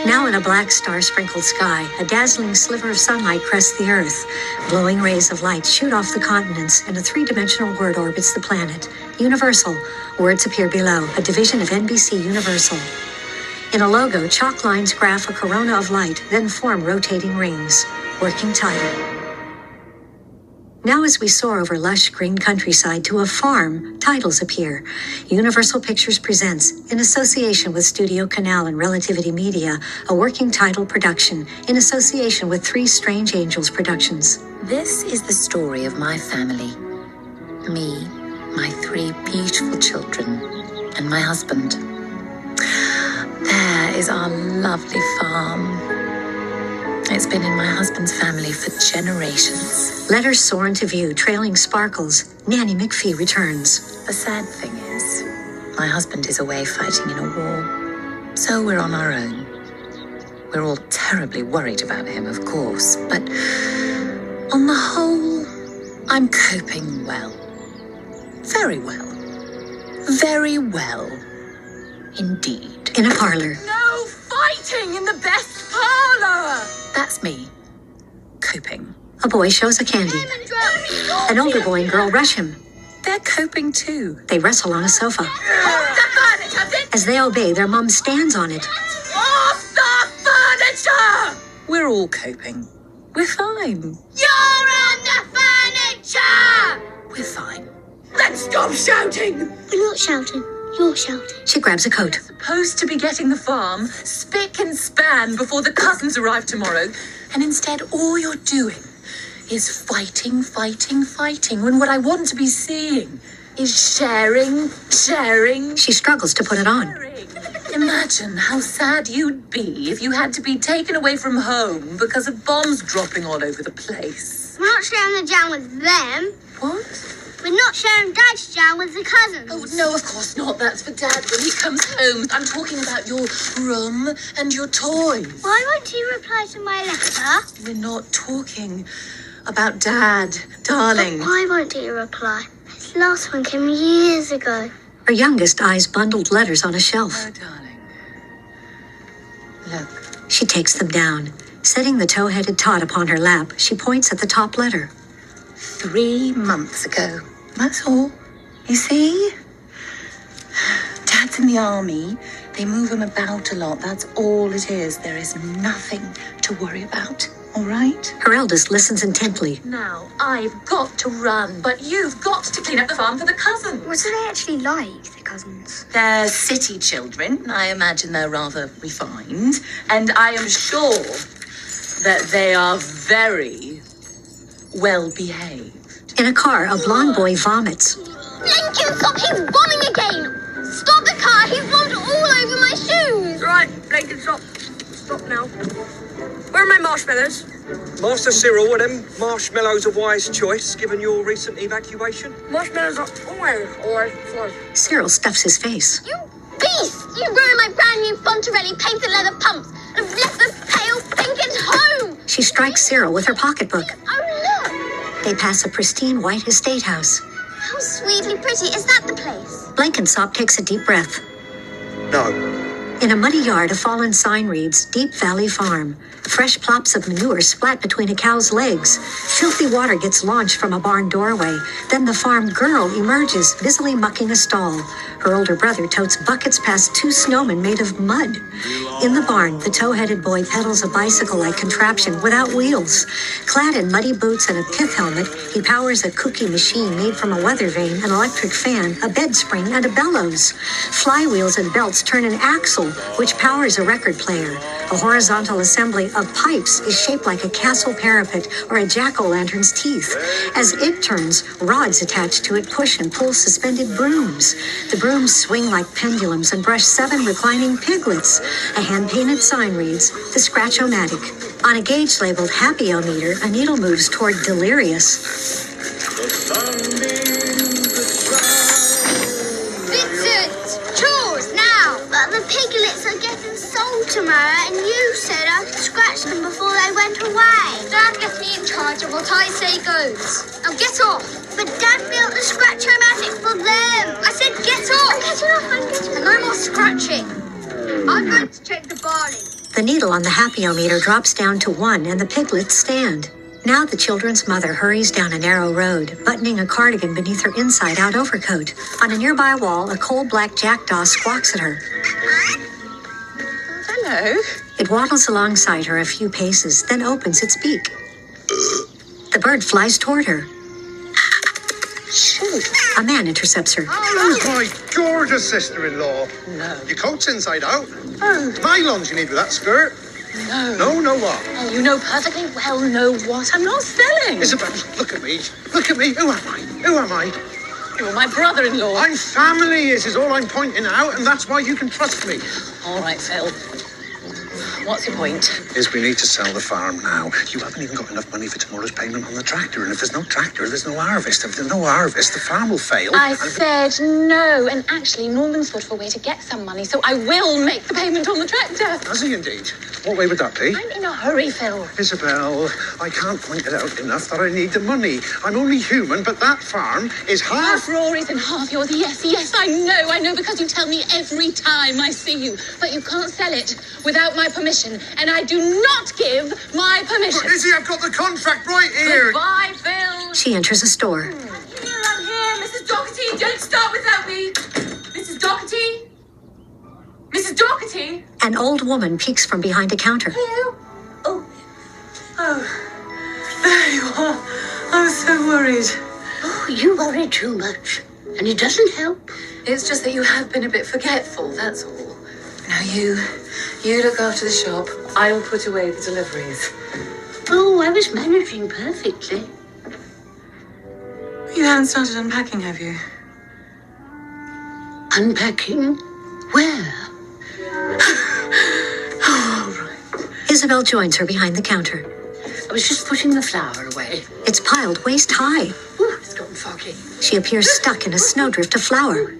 Now in a black star-sprinkled sky, a dazzling sliver of sunlight crests the Earth. Glowing rays of light shoot off the continents, and a three-dimensional word orbits the planet. Universal. Words appear below, a division of NBC Universal. In a logo, chalk lines graph a corona of light, then form rotating rings. Working title. Now as we soar over lush green countryside to a farm, titles appear. Universal Pictures presents, in association with Studio Canal and Relativity Media, a working title production, in association with Three Strange Angels Productions. This is the story of my family. Me, my three beautiful children, and my husband. There is our lovely farm. It's been in my husband's family for generations. Letters soar into view, trailing sparkles. Nanny McPhee returns. The sad thing is, my husband is away fighting in a war. So we're on our own. We're all terribly worried about him, of course. But on the whole, I'm coping well. Very well. Very well. Indeed. In a parlor. No fighting in the best parlor! That's me. Coping. A boy shows a candy. An older boy and girl rush him. They're coping too. They wrestle on a sofa. Off the furniture! As they obey, their mum stands on it. Off the furniture! We're all coping. We're fine. You're on the furniture! We're fine. Then stop shouting! We're not shouting. You're shouting. She grabs a coat. Supposed to be getting the farm spick and span before the cousins arrive tomorrow. And instead, all you're doing is fighting, when what I want to be seeing is sharing. She struggles to put it on. Imagine how sad you'd be if you had to be taken away from home because of bombs dropping all over the place. We're not sharing the jam with them. What? We're not sharing Dad's jam with the cousins. Oh, no, of course not. That's for Dad when he comes home. I'm talking about your room and your toys. Why won't you reply to my letter? We're not talking about Dad, darling. But why won't you reply? This last one came years ago. Her youngest eyes bundled letters on a shelf. Oh, darling. Look. She takes them down. Setting the tow-headed tot upon her lap, she points at the top letter. 3 months ago. That's all. You see? Dad's in the army. They move him about a lot. That's all it is. There is nothing to worry about. All right? Her eldest listens intently. Now, I've got to run, but you've got to clean up the farm for the cousins. What are they actually like, the cousins? They're city children. I imagine they're rather refined. And I am sure that they are very well behaved. In a car, a blonde boy vomits. Lincoln, stop! He's bombing again! Stop the car! He's bombed all over my shoes! Right, Lincoln, stop. Stop now. Where are my marshmallows? Master Cyril, are them marshmallows a wise choice, given your recent evacuation? Marshmallows are always fun. Cyril stuffs his face. You beast! You ruined my brand new Fontarelli painted leather pumps and have left the pale pink at home! She strikes Cyril with her pocketbook. Oh, look! They pass a pristine white estate house. How sweetly pretty. Is that the place? Blenkinsop takes a deep breath. No. In a muddy yard, a fallen sign reads, Deep Valley Farm. Fresh plops of manure splat between a cow's legs. Filthy water gets launched from a barn doorway. Then the farm girl emerges, busily mucking a stall. Her older brother totes buckets past 2 snowmen made of mud. In the barn, the tow-headed boy pedals a bicycle-like contraption without wheels. Clad in muddy boots and a pith helmet, he powers a kooky machine made from a weather vane, an electric fan, a bed spring, and a bellows. Flywheels and belts turn an axle, which powers a record player. A horizontal assembly of pipes is shaped like a castle parapet or a jack-o'-lantern's teeth. As it turns, rods attached to it push and pull suspended brooms. The brooms swing like pendulums and brush 7 reclining piglets. A hand-painted sign reads, The Scratch-O-Matic. On a gauge labeled Happy-O-Meter, a needle moves toward Delirious. Vincent! Chores, now! But the piglets are getting sold tomorrow, and you said I could scratch them before they went away. Dad left me in charge of what I say goes. Now get off! But Dad built the Scratch-O-Matic for them! I said get off! I'm getting off, I'm getting off. And no more scratching. I'm going to check the barley. The needle on the happy-o-meter drops down to 1 and the piglets stand. Now the children's mother hurries down a narrow road, buttoning a cardigan beneath her inside-out overcoat. On a nearby wall, a coal-black jackdaw squawks at her. Hello. It waddles alongside her a few paces, then opens its beak. The bird flies toward her. Shoot. A man intercepts her. Oh, my gorgeous sister-in-law. No. Your coat's inside out. Oh, Nylons you need with that skirt. no. No, what? Oh, you know perfectly well know what I'm not selling. Isabel, look at me. Look at me. Who am I? You're my brother-in-law. I'm family, is all I'm pointing out, and that's why you can trust me. All right, Phil. What's your point? Is we need to sell the farm now. You haven't even got enough money for tomorrow's payment on the tractor, and if there's no tractor, there's no harvest. If there's no harvest, the farm will fail. I said no, and actually Norman's thought of a way to get some money, so I will make the payment on the tractor. Does he indeed? What way would that be? I'm in a hurry, Phil. Isabel, I can't point it out enough that I need the money. I'm only human, but that farm is half... Half Rory's and half yours. Yes, I know, because you tell me every time I see you. But you can't sell it without my permission, and I do not give my permission. Izzy, I've got the contract right here. Goodbye, Phil. She enters a store. I'm here. Mrs. Doherty, don't start without me. Mrs. Doherty? Mrs. Doherty? An old woman peeks from behind a counter. Oh, There you are. I was so worried. Oh, you worry too much, and it doesn't help. It's just that you have been a bit forgetful, that's all. Now you look after the shop. I'll put away the deliveries. Oh, I was managing perfectly. You haven't started unpacking, have you? Unpacking? Where? Isabel joins her behind the counter. I was just putting the flour away. It's piled waist high. Oh, it's gotten foggy. She appears stuck in a snowdrift of flour.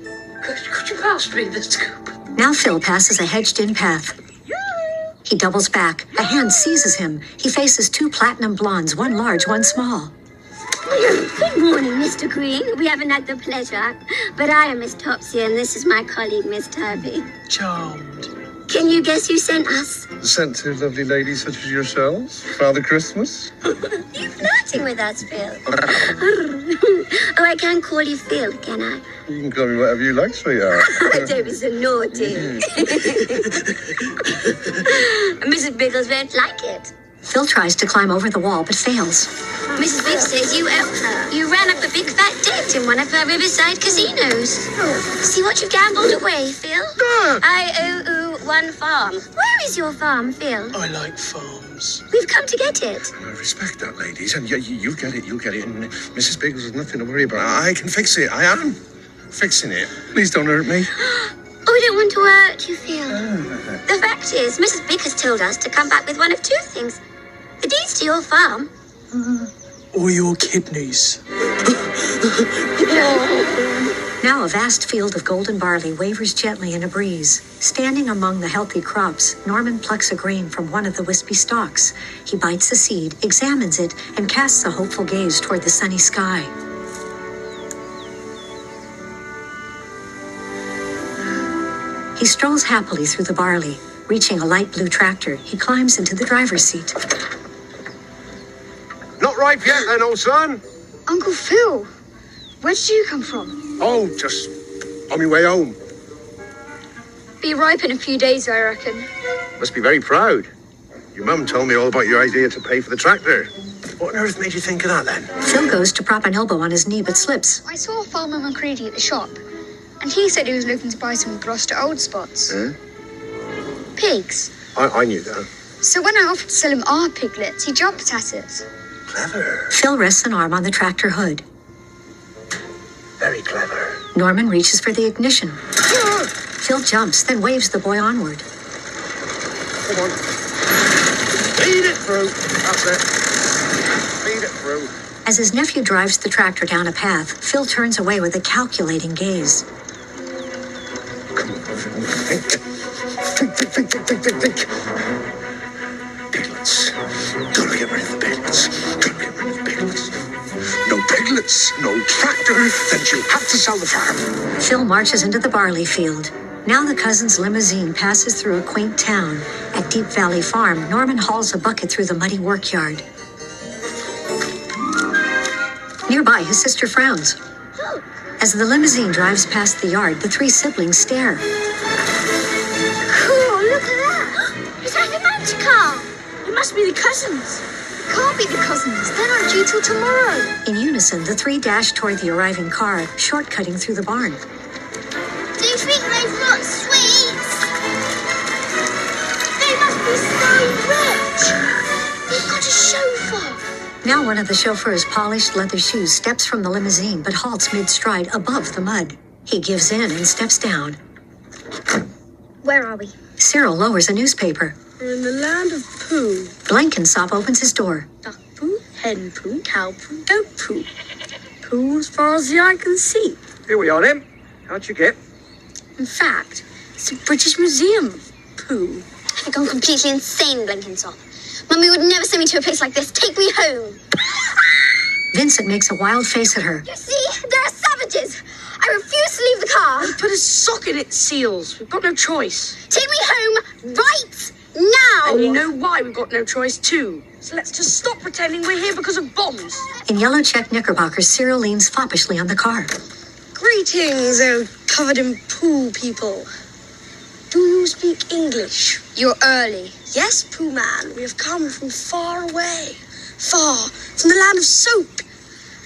Could you pass me the scoop? Now Phil passes a hedged-in path. He doubles back. A hand seizes him. He faces 2 platinum blondes, one large, one small. Good morning, Mr. Green. We haven't had the pleasure, but I am Miss Topsy, and this is my colleague, Miss Turvey. Charmed. Can you guess who sent us? Sent to lovely ladies such as yourselves, Father Christmas. You're flirting with us, Phil. Oh, I can't call you Phil, can I? You can call me whatever you like, sweetheart. Don't be so naughty. Mrs. Biggles won't like it. Phil tries to climb over the wall but fails. Mrs. Biggs says you helped her. You ran up a big fat debt in one of her riverside casinos. See what you gambled away, Phil? I owe 1 farm. Where is your farm, Phil? I like farms. We've come to get it. I respect that, ladies, and you get it, you'll get it. And Mrs. Biggs has nothing to worry about. I can fix it. I am fixing it. Please don't hurt me. Oh, we don't want to hurt you, Phil. The fact is, Mrs. Biggs has told us to come back with one of 2 things. The deeds to your farm. Or your kidneys. Now a vast field of golden barley wavers gently in a breeze. Standing among the healthy crops, Norman plucks a grain from one of the wispy stalks. He bites the seed, examines it, and casts a hopeful gaze toward the sunny sky. He strolls happily through the barley. Reaching a light blue tractor, he climbs into the driver's seat. Not ripe yet, then, old son. Uncle Phil, where did you come from? Oh, just on my way home. Be ripe in a few days, I reckon. Must be very proud. Your mum told me all about your idea to pay for the tractor. What on earth made you think of that, then? Phil goes to prop an elbow on his knee but slips. I saw Farmer McCready at the shop, and he said he was looking to buy some Gloucester old spots. Pigs. I knew that. So when I offered to sell him our piglets, he jumped at it. Clever. Phil rests an arm on the tractor hood. Very clever. Norman reaches for the ignition. Phil jumps, then waves the boy onward. Come on. Feed it through. That's it. Feed it through. As his nephew drives the tractor down a path, Phil turns away with a calculating gaze. Come on, Phil. Think. Piglets. Gotta get rid of the piglets. No piglets, no tractor, then she'll have to sell the farm. Phil marches into the barley field. Now the cousins' limousine passes through a quaint town. At Deep Valley Farm, Norman hauls a bucket through the muddy workyard. Nearby, his sister frowns. As the limousine drives past the yard, the three siblings stare. Cool, look at that. Is that the motor car? It must be the cousins. Can't be the cousins. They're not due till tomorrow. In unison, the three dash toward the arriving car, shortcutting through the barn. Do you think they've got sweets? They must be so rich. They've got a chauffeur. Now one of the chauffeur's polished leather shoes steps from the limousine but halts mid-stride above the mud. He gives in and steps down. Where are we? Cyril lowers a newspaper. We're in the land of poo. Blenkinsop opens his door. Duck poo, hen poo, cow poo, goat poo. Poo as far as the eye can see. Here we are then. How'd you get? In fact, it's the British Museum of poo. I've gone completely insane, Blenkinsop. Mummy would never send me to a place like this. Take me home. Vincent makes a wild face at her. You see, there are savages. I refuse to leave the car. Put a sock in its seals. We've got no choice. Take me home right now. And you know why we've got no choice too. So let's just stop pretending we're here because of bombs. In yellow check knickerbockers, Cyril leans foppishly on the car. Greetings, oh covered in poo people. Do you speak English? You're early. Yes, Pooh Man, we have come from far away. Far from the land of soap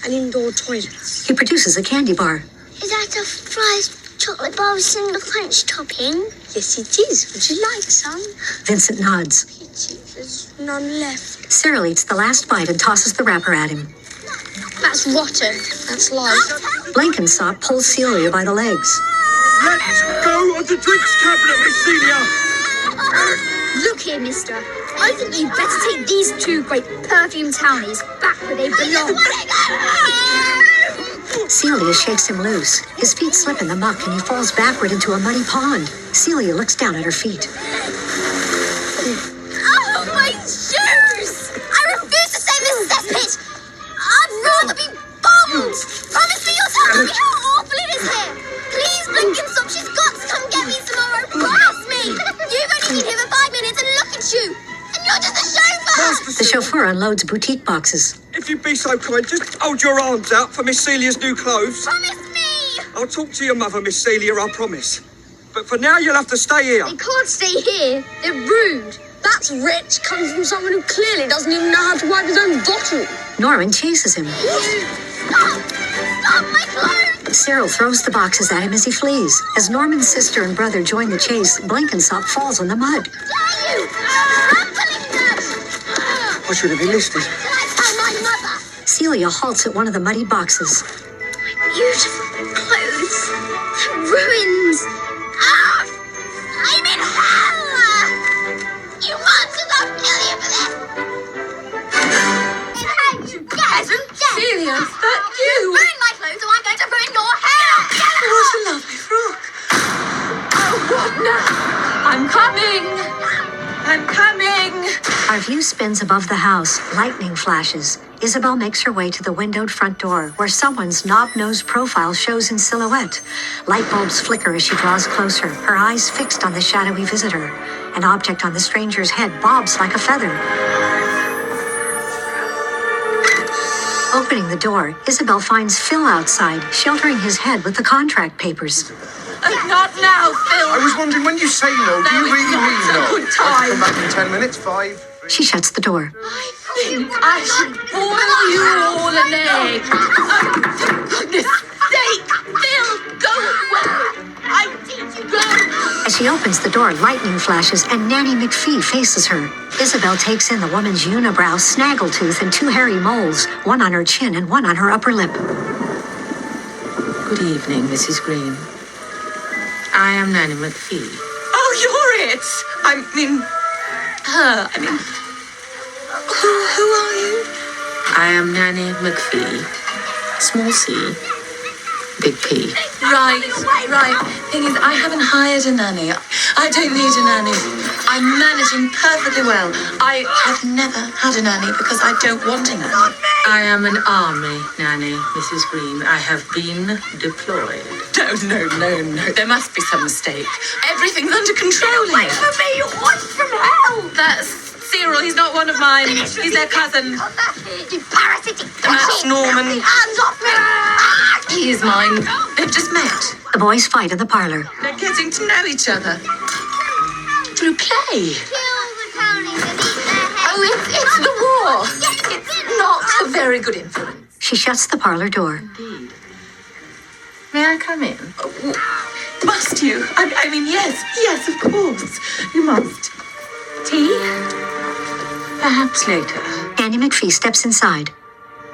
and indoor toilets. He produces a candy bar. Is that a fries chocolate bar with cinnamon crunch topping? Yes, it is. Would you like some? Vincent nods. Pity, there's none left. Cyril eats the last bite and tosses the wrapper at him. That's rotten. That's life. Blenkinsop pulls Celia by the legs. Let's go of the drinks cabinet, Miss Celia. Look here, mister. I think you'd better take these two great perfume townies back where they belong. Celia shakes him loose. His feet slip in the muck and he falls backward into a muddy pond. Celia looks down at her feet. Oh, my shoes! I refuse to stay in this cesspit. I'd rather be bombed. Promise me you'll tell me how awful it is here. Please, Blenkinsop, she's got to come get me tomorrow. Promise me. You've only been here for 5 minutes and look at you. And you're just a chauffeur. The chauffeur unloads boutique boxes. If you'd be so kind, just hold your arms out for Miss Celia's new clothes. Promise me. I'll talk to your mother, Miss Celia, I promise. But for now, you'll have to stay here. They can't stay here. They're rude. That's rich coming from someone who clearly doesn't even know how to wipe his own bottle. Norman chases him. Stop. Stop my clothes. Cyril throws the boxes at him as he flees. As Norman's sister and brother join the chase, Blenkinsop falls in the mud. Dare you? Trampling them. I should have enlisted. Did I tell my mother? Celia halts at one of the muddy boxes. Beautiful clothes. Ruins. Ah! I'm in hell! You monsters, I'll kill you for this! Peasant, Celia, is that you? Ruin my clothes or I'm going to ruin your hair! What a lovely frock. Oh, what now? I'm coming. I'm coming. Our view spins above the house. Lightning flashes. Isabel makes her way to the windowed front door, where someone's knob-nosed profile shows in silhouette. Light bulbs flicker as she draws closer, her eyes fixed on the shadowy visitor. An object on the stranger's head bobs like a feather. Opening the door, Isabel finds Phil outside, sheltering his head with the contract papers. Not now, Phil. I was wondering, when you say no, do you No, really it's mean not no? a good I'll time. come back in 10 minutes, 5. She shuts the door. I think I should boil you all an egg. For goodness sake, Phil, go away. I need you go. As she opens the door, lightning flashes and Nanny McPhee faces her. Isabel takes in the woman's unibrow, snaggletooth, and 2 hairy moles, one on her chin and one on her upper lip. Good evening, Mrs. Green. I am Nanny McPhee. Oh, you're it. I mean, her. Who are you? I am Nanny McPhee. Small C. Big P. Right. Thing is, I haven't hired a nanny. I don't need a nanny. I'm managing perfectly well. I have never had a nanny because I don't want a nanny. I am an army nanny, Mrs. Green. I have been deployed. No. There must be some mistake. Everything's under control here. Wait for me, you want from hell! That's Cyril. He's not one of mine. He's their cousin. You parasitic That's Norman. Hands off me! He is mine. They've just met. The boys fight in the parlor. They're getting to know each other. Through play. Kill the townies and eat their heads. Oh, it's the war. It's not a very good influence. She shuts the parlor door. May I come in? Must you? I mean, yes, of course. You must. Tea? Perhaps later. Nanny McPhee steps inside.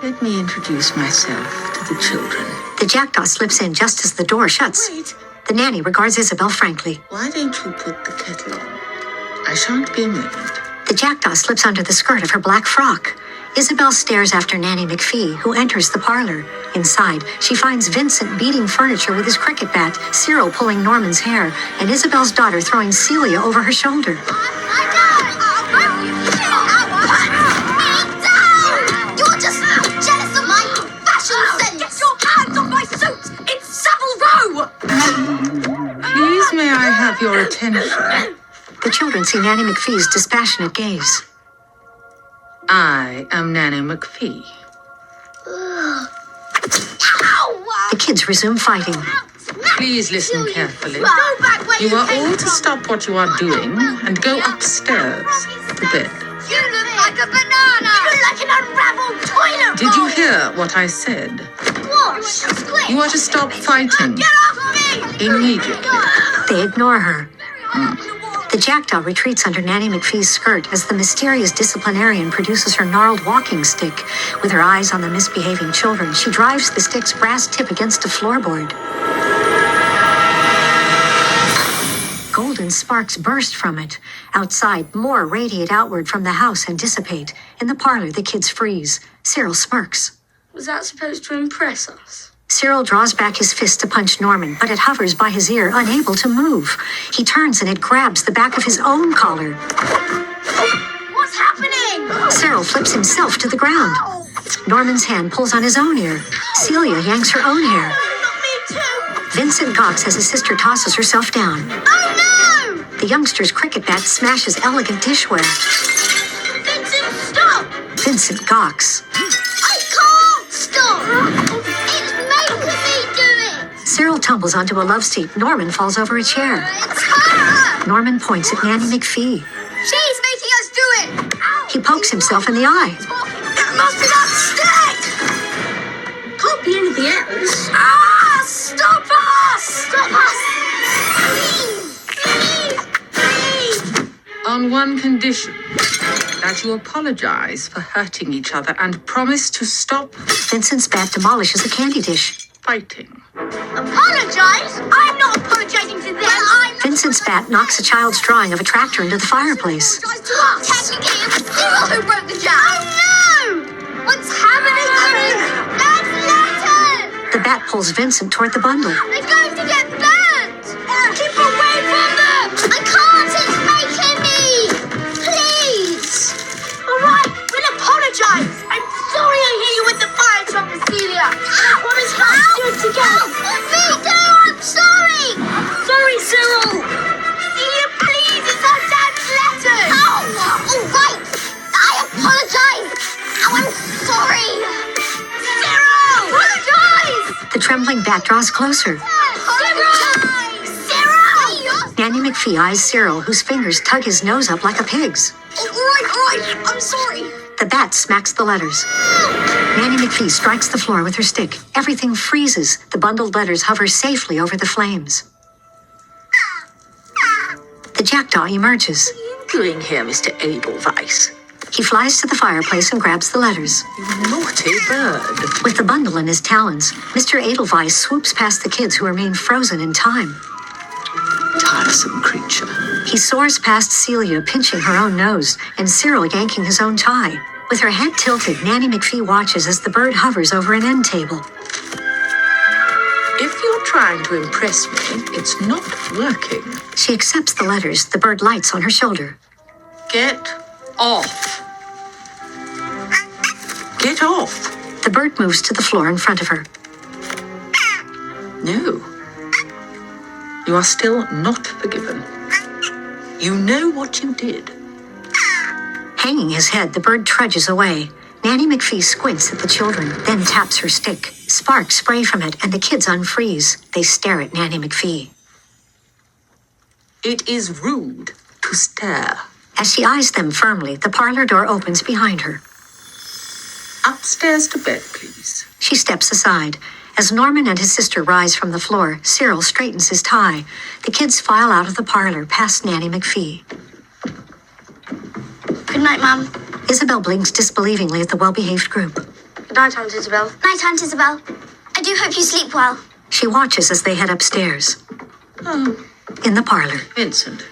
Let me introduce myself to the children. The jackdaw slips in just as the door shuts. Wait. The nanny regards Isabel frankly. Why don't you put the kettle on? I shan't be a moment. The jackdaw slips under the skirt of her black frock. Isabel stares after Nanny McPhee, who enters the parlor. Inside, she finds Vincent beating furniture with his cricket bat, Cyril pulling Norman's hair, and Isabel's daughter throwing Celia over her shoulder. You're just jealous of my fashion sense. Get your hands on my suit! It's Savile Row! Please, may I have your attention? The children see Nanny McPhee's dispassionate gaze. I am Nanny McPhee. The kids resume fighting. Please listen carefully. Go back where You are came all to from. stop what you are doing and go upstairs to bed. You look like a banana. You look like an unraveled toilet Did you roll. hear what I said? What? Squish. You are to stop fighting Get off me! immediately. They ignore her. The jackdaw retreats under Nanny McPhee's skirt as the mysterious disciplinarian produces her gnarled walking stick. With her eyes on the misbehaving children, she drives the stick's brass tip against a floorboard. Golden sparks burst from it. Outside, more radiate outward from the house and dissipate. In the parlor, the kids freeze. Cyril smirks. Was that supposed to impress us? Cyril draws back his fist to punch Norman, but it hovers by his ear, unable to move. He turns and it grabs the back of his own collar. What's happening? Cyril flips himself to the ground. Norman's hand pulls on his own ear. Celia yanks her own hair. Not me too. Vincent gawks as his sister tosses herself down. Oh no! The youngster's cricket bat smashes elegant dishware. Vincent, stop! Vincent gawks. I can't stop! It's making me do it! Cyril tumbles onto a love seat. Norman falls over a chair. It's her! Norman points at Nanny McPhee. She's making us do it! He pokes himself in the eye. It must be that stick! Can't be anything else. Ah! Stop us! Stop us! Please! On one condition, that you apologize for hurting each other and promise to stop Vincent's bat demolishes a candy dish. fighting. Apologize? I'm not apologizing to them. Well, I'm not Vincent's bat knocks a child's drawing of a tractor into the fireplace. apologizing to us. Technically, it was Cyril who broke the jam. Oh no! What's happening? That's letters! The bat pulls Vincent toward the bundle. They're going to get burnt! Keep away from them! I can't! It's making me! Please! Alright, we'll apologize! I'm sorry I hit you with the fire truck, Celia! What is that? Do it together! Me too! I'm sorry! Sorry, Cyril. Celia, please! It's our dad's letters! Oh! Alright! I apologize! Oh, I'm sorry! Cyril! Apologize! The trembling bat draws closer. Apologize! Cyril! Nanny McPhee eyes Cyril, whose fingers tug his nose up like a pig's. All right, I'm sorry. The bat smacks the letters. Nanny McPhee strikes the floor with her stick. Everything freezes. The bundled letters hover safely over the flames. The jackdaw emerges. What are you doing here, Mr. Edelweiss? He flies to the fireplace and grabs the letters. You naughty bird. With the bundle in his talons, Mr. Edelweiss swoops past the kids who remain frozen in time. Tiresome creature. He soars past Celia, pinching her own nose, and Cyril yanking his own tie. With her head tilted, Nanny McPhee watches as the bird hovers over an end table. trying to impress me. It's not working. She accepts the letters. The bird lights on her shoulder. Get off. Get off. The bird moves to the floor in front of her. No. You are still not forgiven. You know what you did. Hanging his head, the bird trudges away. Nanny McPhee squints at the children, then taps her stick. Sparks spray from it, and the kids unfreeze. They stare at Nanny McPhee. It is rude to stare. As she eyes them firmly, the parlor door opens behind her. Upstairs to bed, please. She steps aside. As Norman and his sister rise from the floor, Cyril straightens his tie. The kids file out of the parlor past Nanny McPhee. Good night, Mum. Isabel blinks disbelievingly at the well-behaved group. Good night, Aunt Isabel. Night, Aunt Isabel. I do hope you sleep well. She watches as they head upstairs. Oh, In the parlor, Vincent,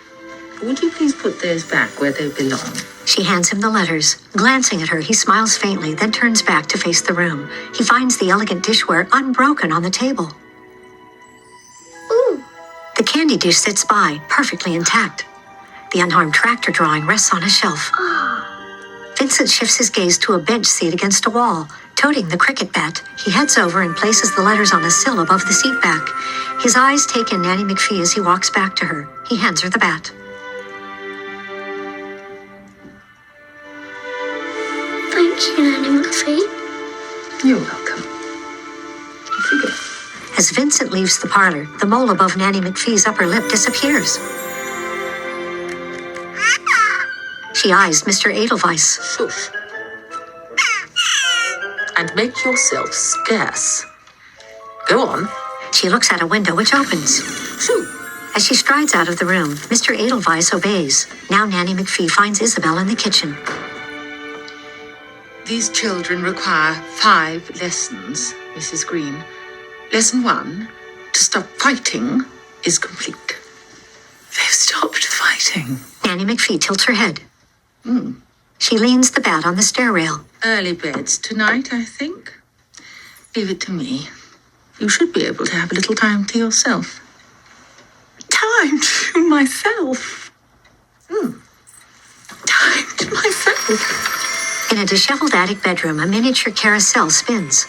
would you please put those back where they belong? she hands him the letters. Glancing at her, he smiles faintly, then turns back to face the room. He finds the elegant dishware unbroken on the table. Ooh. The candy dish sits by, perfectly intact. The unharmed tractor drawing rests on a shelf. Vincent shifts his gaze to a bench seat against a wall. Toting the cricket bat, he heads over and places the letters on a sill above the seat back. His eyes take in Nanny McPhee as he walks back to her. He hands her the bat. Thank you, Nanny McPhee. You're welcome. Off you go. As Vincent leaves the parlor, the mole above Nanny McPhee's upper lip disappears. She eyes Mr. Edelweiss. Shush. And make yourself scarce. Go on. She looks at a window which opens. Shoo. As she strides out of the room, Mr. Edelweiss obeys. Now Nanny McPhee finds Isabel in the kitchen. These children require 5 lessons, Mrs. Green. Lesson 1, to stop fighting, is complete. They've stopped fighting. Nanny McPhee tilts her head. She leans the bat on the stair rail. Early beds tonight, I think. Leave it to me. You should be able to have a little time to yourself. Time to myself? Time to myself. In a disheveled attic bedroom, a miniature carousel spins.